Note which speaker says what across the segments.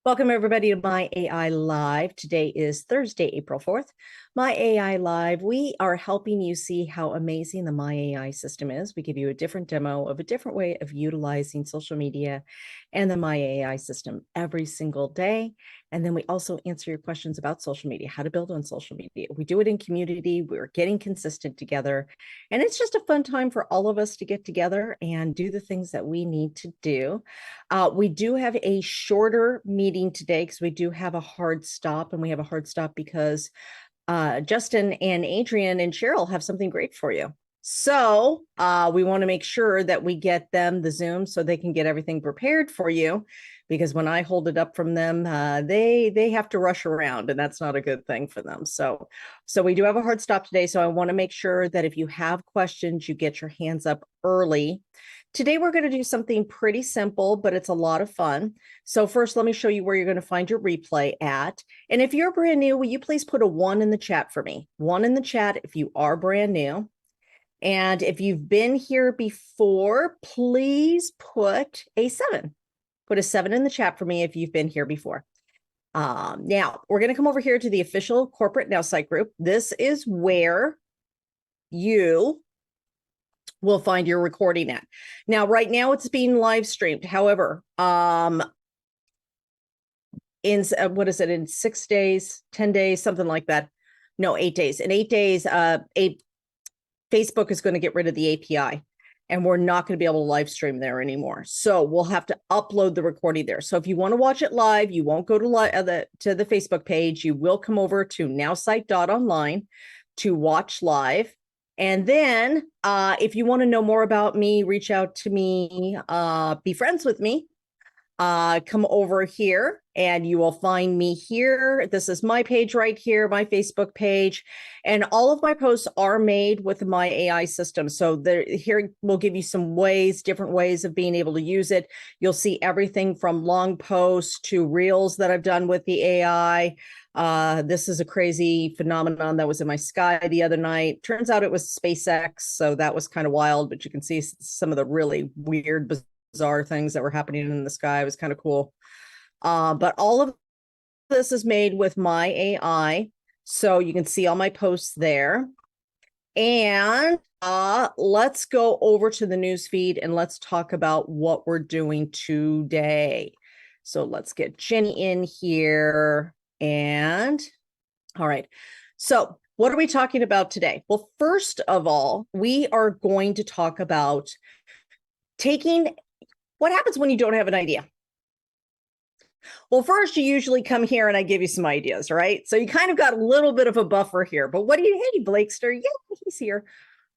Speaker 1: Welcome everybody to My AI Live. Today is Thursday, April 4th. My AI Live, we are helping you see how amazing the My AI system is. We give you a different demo of a different way of utilizing social media and the My AI system every single day. And then we also answer your questions about social media, how to build on social media. We do it in community. We're getting consistent together. And it's just a fun time for all of us to get together and do the things that we need to do. We do have a shorter meeting today because we do have a hard stop, and we have a hard stop because Justin and Adrian and Cheryl have something great for you. So we want to make sure that we get them the Zoom so they can get everything prepared for you, because when I hold it up from them, they have to rush around, and that's not a good thing for them. So we do have a hard stop today. So I want to make sure that if you have questions, you get your hands up early. Today, we're going to do something pretty simple, but it's a lot of fun. So first, let me show you where you're going to find your replay at. And if you're brand new, will you please put a 1 in the chat for me? 1 in the chat if you are brand new. And if you've been here before, please put a 7. Put a 7 in the chat for me if you've been here before. Now, we're going to come over here to the official corporate Nowsite group. This is where you will find your recording at. Now, right now it's being live streamed. However, in what is it, in 6 days, 10 days, something like that. No, 8 days. In 8 days, Facebook is going to get rid of the API, and we're not going to be able to live stream there anymore. So we'll have to upload the recording there. So if you want to watch it live, you won't go to the Facebook page. You will come over to nowsite.online to watch live. And then if you want to know more about me, reach out to me, be friends with me, come over here and you will find me here. This is my page right here, my Facebook page. And all of my posts are made with my AI system. So here we'll give you some ways, different ways of being able to use it. You'll see everything from long posts to reels that I've done with the AI. This is a crazy phenomenon that was in my sky the other night. Turns out it was SpaceX, so that was kind of wild, but you can see some of the really weird, bizarre things that were happening in the sky. It was kind of cool. But all of this is made with my AI, so you can see all my posts there. And let's go over to the news feed and let's talk about what we're doing today. So let's get Jenny in here. And all right, so what are we talking about today? Well, first of all, we are going to talk about what happens when you don't have an idea. Well, first, you usually come here and I give you some ideas, right? So you kind of got a little bit of a buffer here. But hey, Blakester, yeah, he's here.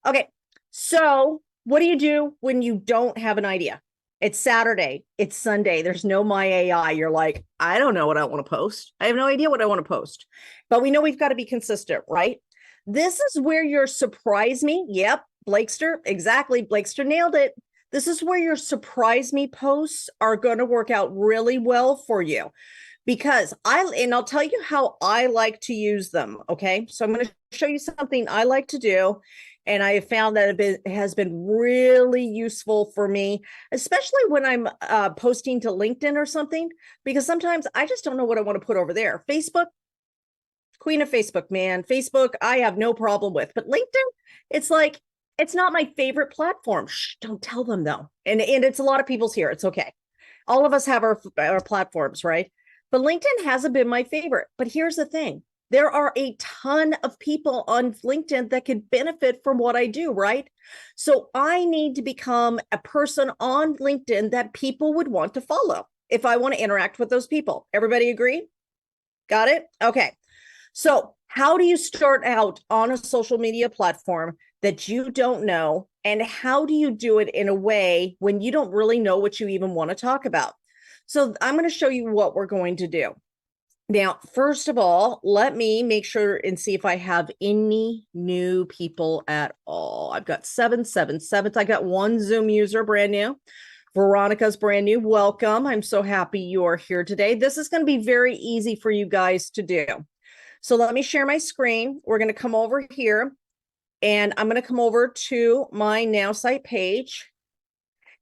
Speaker 1: Okay, so what do you do when you don't have an idea? It's Saturday, it's Sunday, there's no My AI. You're like, I don't know what I want to post. I have no idea what I want to post. But we know we've got to be consistent, right? This is where your surprise me. Yep, Blakester, exactly. Blakester nailed it. This is where your surprise me posts are going to work out really well for you, because I'll tell you how I like to use them. Okay, so I'm going to show you something I like to do. And I have found that it has been really useful for me, especially when I'm posting to LinkedIn or something, because sometimes I just don't know what I want to put over there. Facebook, queen of Facebook, man. Facebook, I have no problem with. But LinkedIn, it's like, it's not my favorite platform. Shh, don't tell them though. And it's a lot of people's here. It's okay. All of us have our platforms, right? But LinkedIn hasn't been my favorite. But here's the thing. There are a ton of people on LinkedIn that could benefit from what I do, right? So I need to become a person on LinkedIn that people would want to follow if I want to interact with those people. Everybody agree? Got it? Okay. So how do you start out on a social media platform that you don't know? And how do you do it in a way when you don't really know what you even want to talk about? So I'm going to show you what we're going to do. Now, first of all, let me make sure and see if I have any new people at all. I've got 777. I got one Zoom user, brand new. Veronica's brand new. Welcome. I'm so happy you are here today. This is going to be very easy for you guys to do. So let me share my screen. We're going to come over here, and I'm going to come over to my Nowsite page.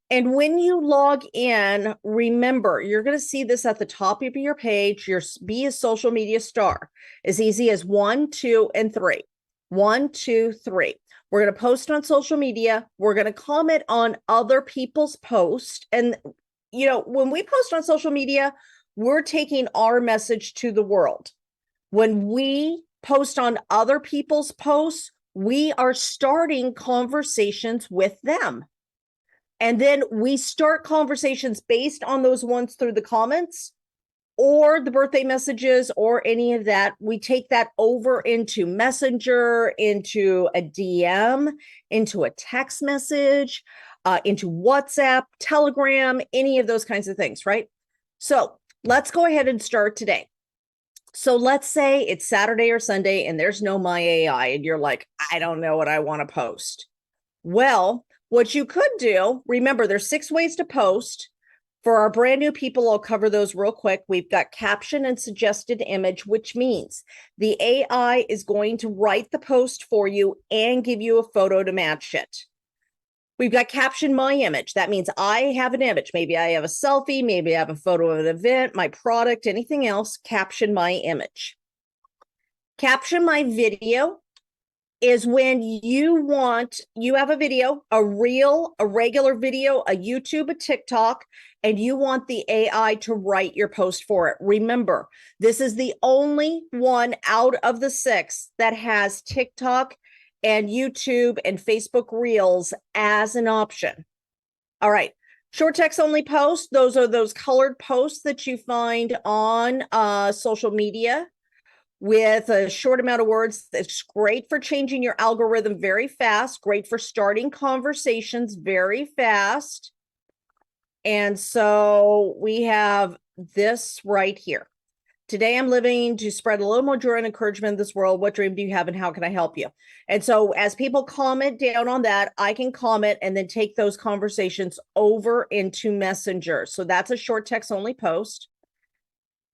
Speaker 1: And when you log in, remember, you're going to see this at the top of your page. Be a social media star, as easy as 1, 2, and 3. 1, 2, 3. We're going to post on social media. We're going to comment on other people's posts. And, when we post on social media, we're taking our message to the world. When we post on other people's posts, we are starting conversations with them. And then we start conversations based on those ones through the comments or the birthday messages or any of that. We take that over into Messenger, into a DM, into a text message, into WhatsApp, Telegram, any of those kinds of things, right? So let's go ahead and start today. So let's say it's Saturday or Sunday and there's no My AI and you're like, I don't know what I want to post. Well, what you could do, remember, there's 6 ways to post. For our brand new people, I'll cover those real quick. We've got caption and suggested image, which means the AI is going to write the post for you and give you a photo to match it. We've got caption my image. That means I have an image. Maybe I have a selfie, maybe I have a photo of an event, my product, anything else. Caption my image. Caption my video is when you have a video, a reel, a regular video, a YouTube, a TikTok, and you want the AI to write your post for it. Remember, this is the only one out of the 6 that has TikTok and YouTube and Facebook Reels as an option. All right. Short text only posts. Those are those colored posts that you find on social media with a short amount of words. It's great for changing your algorithm very fast, great for starting conversations very fast. And so we have this right here. Today I'm living to spread a little more joy and encouragement in this world. What dream do you have and how can I help you? And so as people comment down on that, I can comment and then take those conversations over into Messenger. So that's a short text only post.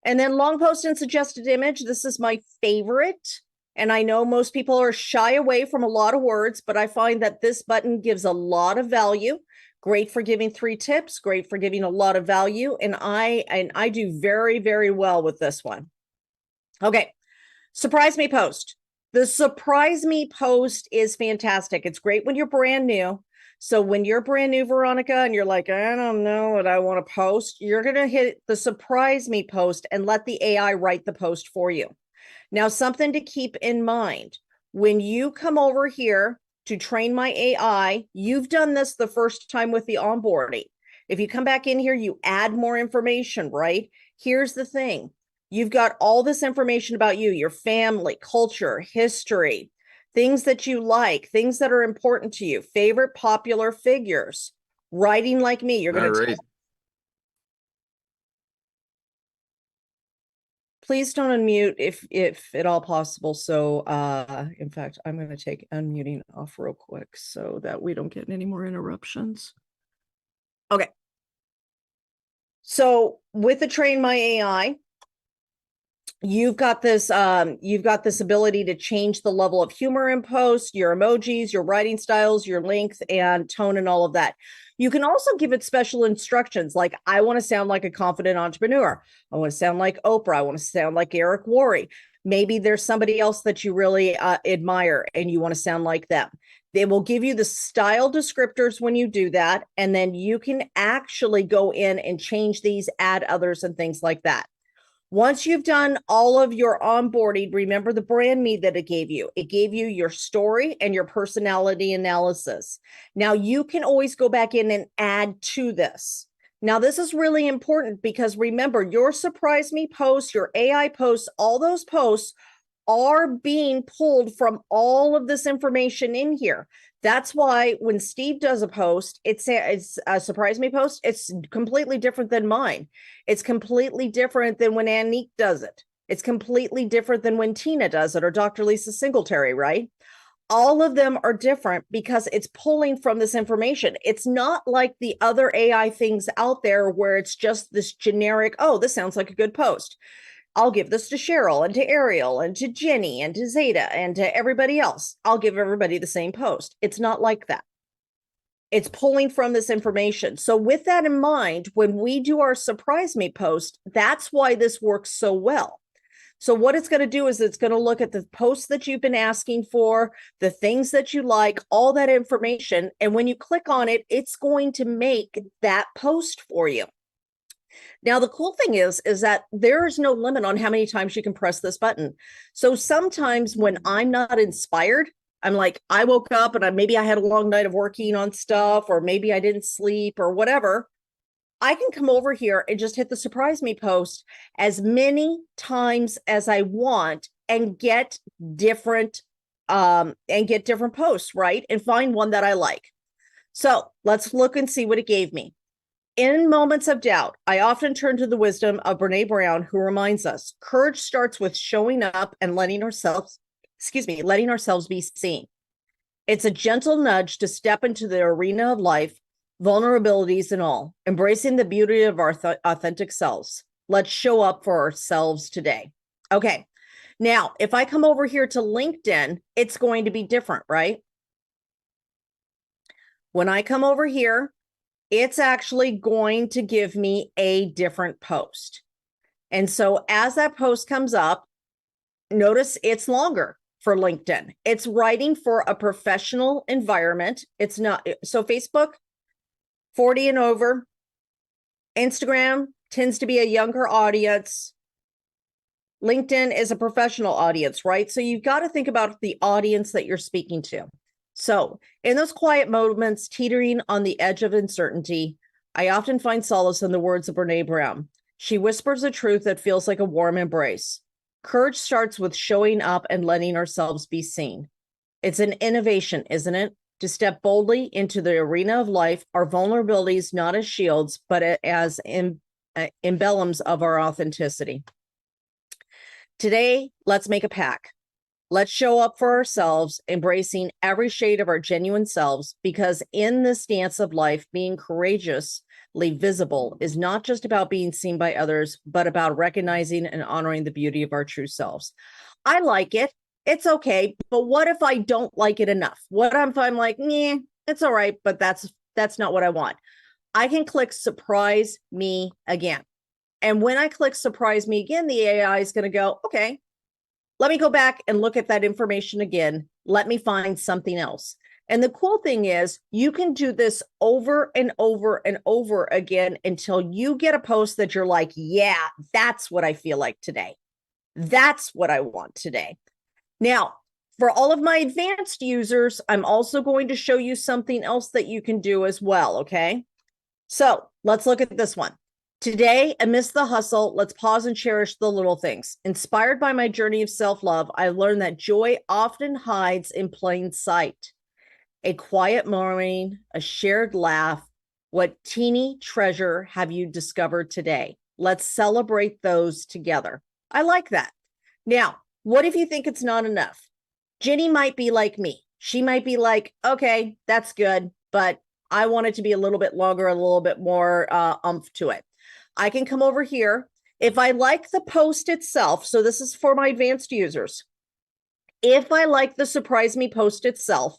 Speaker 1: And then long post and suggested image. This is my favorite. And I know most people are shy away from a lot of words, but I find that this button gives a lot of value. Great for giving 3 tips, great for giving a lot of value. And I do very, very well with this one. Okay. Surprise me post. The surprise me post is fantastic. It's great when you're brand new. So when you're brand new, Veronica, and you're like, I don't know what I want to post, you're going to hit the surprise me post and let the AI write the post for you. Now, something to keep in mind, when you come over here to train my AI, you've done this the first time with the onboarding. If you come back in here, you add more information, right? Here's the thing. You've got all this information about you, your family, culture, history, things that you like, things that are important to you, favorite popular figures, writing like me. You're going to please don't unmute if at all possible. So in fact, I'm going to take unmuting off real quick so that we don't get any more interruptions. Okay. So with the Train My AI, you've got this ability to change the level of humor in post, your emojis, your writing styles, your length and tone and all of that. You can also give it special instructions like, I want to sound like a confident entrepreneur. I want to sound like Oprah. I want to sound like Eric Worre. Maybe there's somebody else that you really admire and you want to sound like them. They will give you the style descriptors when you do that. And then you can actually go in and change these, add others and things like that. Once you've done all of your onboarding, remember the brand me that it gave you. It gave you your story and your personality analysis. Now you can always go back in and add to this. Now this is really important because remember your surprise me posts, your AI posts, all those posts are being pulled from all of this information in here. That's why when Steve does a post, it's a surprise me post. It's completely different than mine. It's completely different than when Annick does it. It's completely different than when Tina does it or Dr. Lisa Singletary, right? All of them are different because it's pulling from this information. It's not like the other AI things out there where it's just this generic, oh, this sounds like a good post. I'll give this to Cheryl and to Ariel and to Jenny and to Zeta and to everybody else. I'll give everybody the same post. It's not like that. It's pulling from this information. So with that in mind, when we do our surprise me post, that's why this works so well. So what it's going to do is it's going to look at the posts that you've been asking for, the things that you like, all that information. And when you click on it, it's going to make that post for you. Now, the cool thing is that there is no limit on how many times you can press this button. So sometimes when I'm not inspired, I'm like, I woke up and maybe I had a long night of working on stuff, or maybe I didn't sleep or whatever. I can come over here and just hit the surprise me post as many times as I want and get different posts, right? And find one that I like. So let's look and see what it gave me. In moments of doubt, I often turn to the wisdom of Brene Brown, who reminds us courage starts with showing up and letting ourselves be seen. It's a gentle nudge to step into the arena of life, vulnerabilities and all, embracing the beauty of our authentic selves. Let's show up for ourselves today. Okay. Now, if I come over here to LinkedIn, it's going to be different, right? When I come over here, it's actually going to give me a different post. And so as that post comes up, notice it's longer for LinkedIn. It's writing for a professional environment. It's not, so Facebook, 40 and over. Instagram tends to be a younger audience. LinkedIn is a professional audience, right? So you've got to think about the audience that you're speaking to. So in those quiet moments, teetering on the edge of uncertainty, I often find solace in the words of Brene Brown. She whispers a truth that feels like a warm embrace. Courage starts with showing up and letting ourselves be seen. It's an innovation, isn't it? To step boldly into the arena of life, our vulnerabilities not as shields, but as emblems of our authenticity. Today, let's make a pact. Let's show up for ourselves, embracing every shade of our genuine selves, because in this dance of life, being courageously visible is not just about being seen by others, but about recognizing and honoring the beauty of our true selves. I like it. It's okay. But what if I don't like it enough? What if I'm like, nah, it's all right, but that's not what I want. I can click surprise me again. And when I click surprise me again, the AI is going to go, okay, let me go back and look at that information again. Let me find something else. And the cool thing is you can do this over and over and over again until you get a post that you're like, yeah, that's what I feel like today. That's what I want today. Now, for all of my advanced users, I'm also going to show you something else that you can do as well, okay? So let's look at this one. Today, amidst the hustle, let's pause and cherish the little things. Inspired by my journey of self-love, I learned that joy often hides in plain sight. A quiet morning, a shared laugh. What teeny treasure have you discovered today? Let's celebrate those together. I like that. Now, what if you think it's not enough? Ginny might be like me. She might be like, okay, that's good, but I want it to be a little bit longer, a little bit more oomph to it. I can come over here. If I like the post itself, so this is for my advanced users. If I like the surprise me post itself,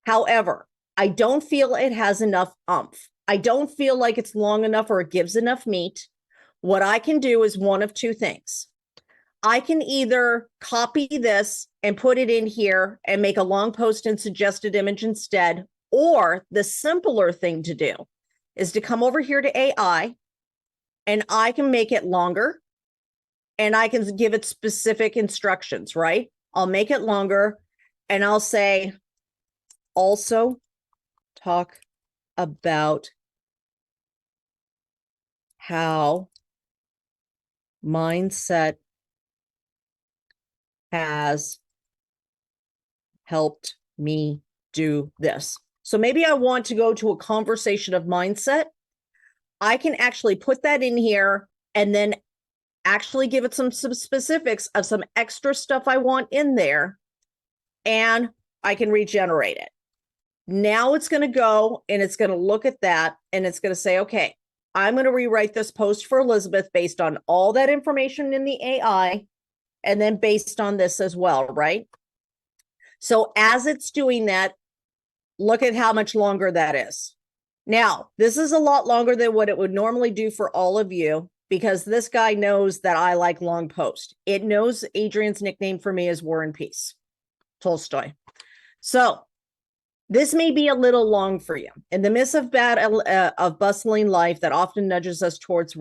Speaker 1: however, I don't feel it has enough oomph. I don't feel like it's long enough or it gives enough meat. What I can do is one of two things. I can either copy this and put it in here and make a long post and suggested image instead, or the simpler thing to do is to come over here to AI and I can make it longer and I can give it specific instructions, right? I'll make it longer and I'll say, also talk about how mindset has helped me do this. So maybe I want to go to a conversation of mindset. I can actually put that in here and then actually give it some specifics of some extra stuff I want in there, and I can regenerate it. Now it's going to go and it's going to look at that and it's going to say, okay, I'm going to rewrite this post for Elizabeth based on all that information in the AI and then based on this as well, right? So as it's doing that, Look at how much longer that is. Now, this is a lot longer than what it would normally do for all of you because this guy knows that I like long posts. It knows Adrian's nickname for me is War and Peace, Tolstoy. So this may be a little long for you. In the midst of bustling life that often nudges us towards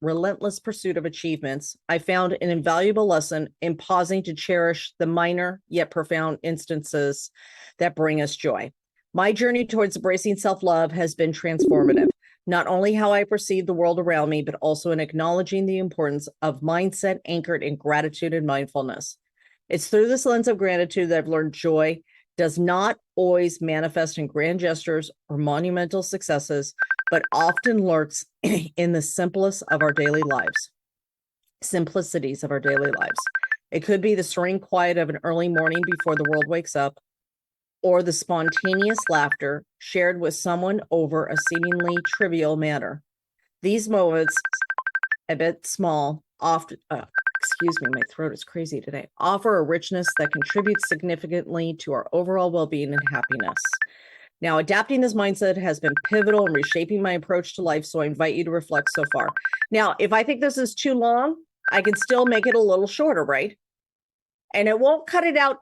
Speaker 1: relentless pursuit of achievements, I found an invaluable lesson in pausing to cherish the minor yet profound instances that bring us joy. My journey towards embracing self-love has been transformative, not only how I perceive the world around me, but also in acknowledging the importance of mindset anchored in gratitude and mindfulness. It's through this lens of gratitude that I've learned joy does not always manifest in grand gestures or monumental successes, but often lurks in the simplest of our daily lives, simplicities of our daily lives. It could be the serene quiet of an early morning before the world wakes up, or the spontaneous laughter shared with someone over a seemingly trivial matter. These moments, a bit small, often, excuse me, my throat is crazy today, offer a richness that contributes significantly to our overall well-being and happiness. Now, adapting this mindset has been pivotal in reshaping my approach to life, so I invite you to reflect so far. Now, if I think this is too long, I can still make it a little shorter, right? And it won't cut it out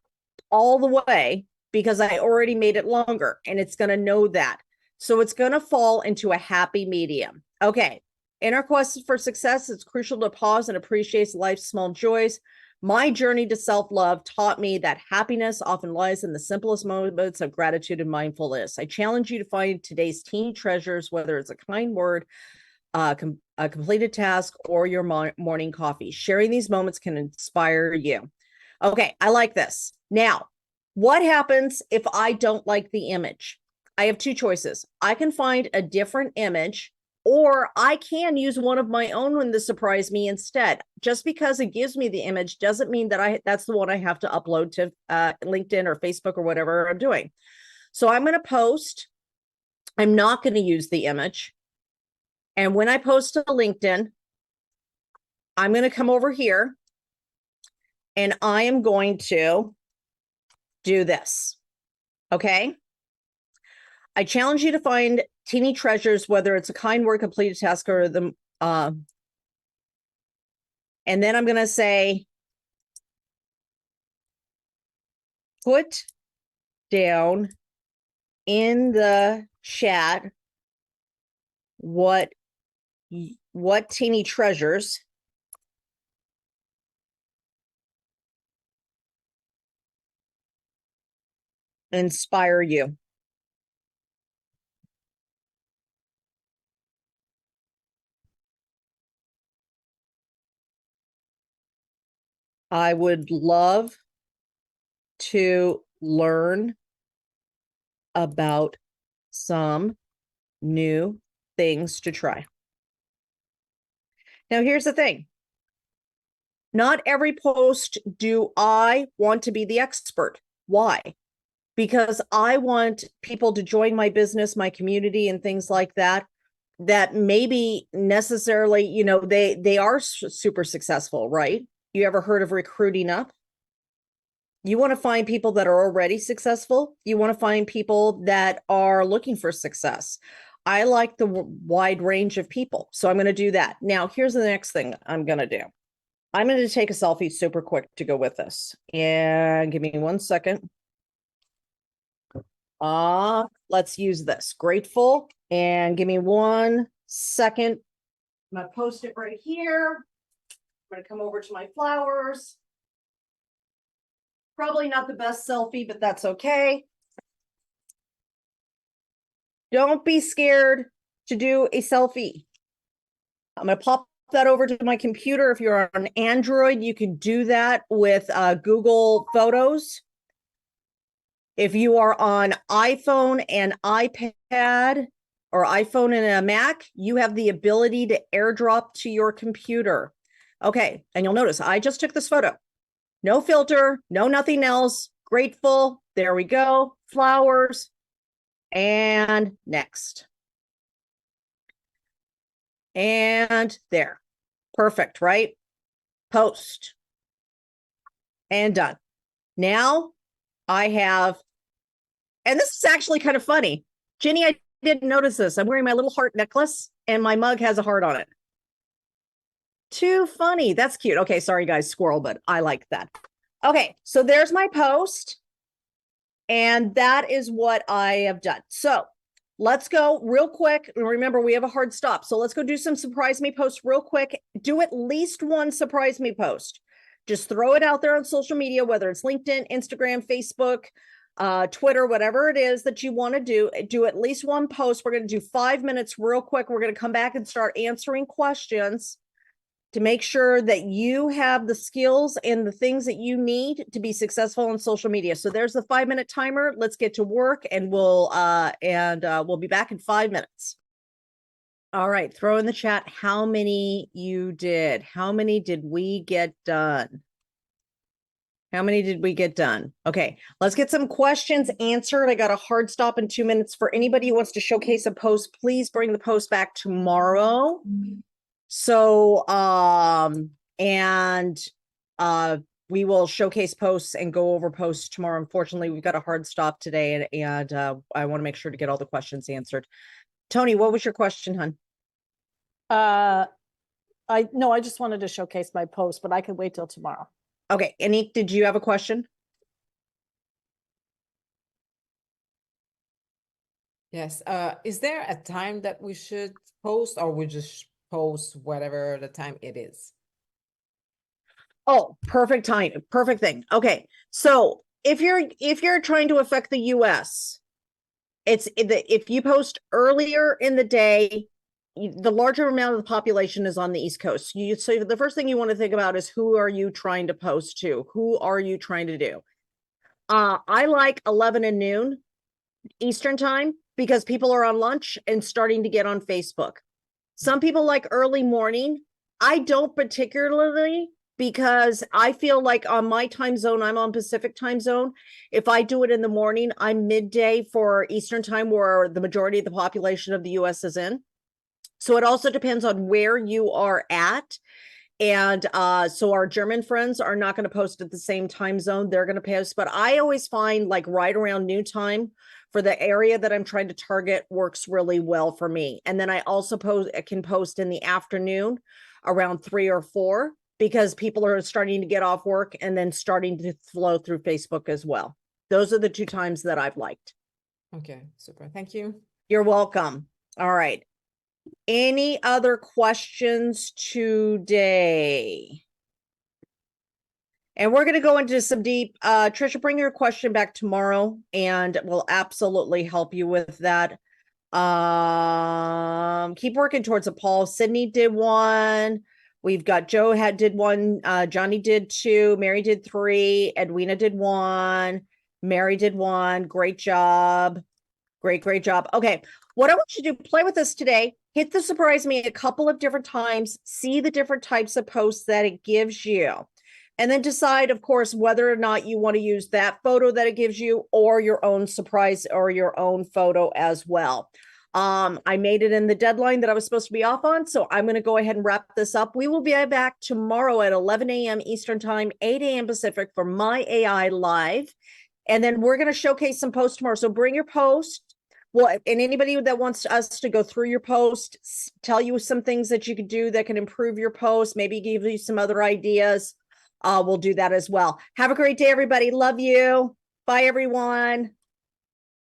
Speaker 1: all the way because I already made it longer, and it's going to know that. So it's going to fall into a happy medium. Okay. In our quest for success, it's crucial to pause and appreciate life's small joys. My journey to self-love taught me that happiness often lies in the simplest moments of gratitude and mindfulness. I challenge you to find today's teeny treasures, whether it's a kind word, a completed task, or your morning coffee. Sharing these moments can inspire you. Okay, I like this. Now, what happens if I don't like the image? I have two choices. I can find a different image, or I can use one of my own one to surprise me instead. Just because it gives me the image doesn't mean that that's the one I have to upload to LinkedIn or Facebook or whatever I'm doing. So I'm going to post. I'm not going to use the image. And when I post to LinkedIn, I'm going to come over here and I am going to do this. Okay. I challenge you to find teeny treasures, whether it's a kind word, completed task, or the, and then I'm going to say, put down in the chat what teeny treasures inspire you. I would love to learn about some new things to try. Now, here's the thing. Not every post do I want to be the expert. Why? Because I want people to join my business, my community, and things like that, that maybe necessarily, you know, they are super successful, right? You ever heard of recruiting up? You want to find people that are already successful. You want to find people that are looking for success. I like the wide range of people. So I'm going to do that. Now, here's the next thing I'm going to do. I'm going to take a selfie super quick to go with this. And give me 1 second. Let's use this. Grateful. And give me 1 second. I'm going to post it right here. I'm going to come over to my flowers. Probably not the best selfie, but that's okay. Don't be scared to do a selfie. I'm going to pop that over to my computer. If you're on Android, you can do that with Google Photos. If you are on iPhone and iPad or iPhone and a Mac, you have the ability to airdrop to your computer. Okay, and you'll notice I just took this photo. No filter, no nothing else. Grateful. There we go. Flowers. And next. And there. Perfect, right? Post. And done. Now I have And this is actually kind of funny. Ginny, I didn't notice this. I'm wearing my little heart necklace and my mug has a heart on it. Too funny. That's cute. Okay, sorry guys, squirrel, but I like that. Okay, so there's my post. And that is what I have done. So let's go real quick. Remember, we have a hard stop. So let's go do some surprise me posts real quick. Do at least one surprise me post. Just throw it out there on social media, whether it's LinkedIn, Instagram, Facebook, Twitter, whatever it is that you want to do at least one post. We're going to do 5 minutes real quick. We're going to come back and start answering questions to make sure that you have the skills and the things that you need to be successful on social media. So there's the 5-minute timer. Let's get to work, and we'll be back in 5 minutes. All right, throw in the chat how many you did. How many did we get done? How many did we get done? Okay, let's get some questions answered. I got a hard stop in 2 minutes. For anybody who wants to showcase a post, please bring the post back tomorrow. So, we will showcase posts and go over posts tomorrow. Unfortunately, we've got a hard stop today, and I want to make sure to get all the questions answered. Tony, what was your question, hon?
Speaker 2: I just wanted to showcase my post, but I can wait till tomorrow.
Speaker 1: Okay, Anik, did you have a question?
Speaker 3: Yes. Is there a time that we should post, or we just post whatever the time it is?
Speaker 1: Oh, perfect time. Perfect thing. Okay. So if you're trying to affect the US, if you post earlier in the day, the larger amount of the population is on the East Coast. So the first thing you want to think about is, who are you trying to post to? Who are you trying to do? I like 11 and noon Eastern time, because people are on lunch and starting to get on Facebook. Some people like early morning. I don't particularly, because I feel like on my time zone, I'm on Pacific time zone. If I do it in the morning, I'm midday for Eastern time, where the majority of the population of the US is in. So it also depends on where you are at. And so our German friends are not going to post at the same time zone. They're going to post, but I always find like right around noon time for the area that I'm trying to target works really well for me. And then I also can post in the afternoon around 3 or 4, because people are starting to get off work and then starting to flow through Facebook as well. Those are the 2 times that I've liked.
Speaker 3: Okay, super. Thank you.
Speaker 1: You're welcome. All right. Any other questions today? And we're going to go into some deep, Trisha, bring your question back tomorrow and we'll absolutely help you with that. Keep working towards it, Paul. Sydney did one. We've got Joe did one. Johnny did 2. Mary did 3. Edwina did 1. Mary did 1. Great job. Great job. Okay. What I want you to do, play with this today. Hit the surprise me a couple of different times. See the different types of posts that it gives you. And then decide, of course, whether or not you want to use that photo that it gives you, or your own surprise or your own photo as well. I made it in the deadline that I was supposed to be off on, so I'm going to go ahead and wrap this up. We will be back tomorrow at 11 a.m. Eastern Time, 8 a.m. Pacific for My AI Live. And then we're going to showcase some posts tomorrow. So bring your post. Well, and anybody that wants us to go through your post, tell you some things that you could do that can improve your post, maybe give you some other ideas. We'll do that as well. Have a great day, everybody. Love you. Bye, everyone.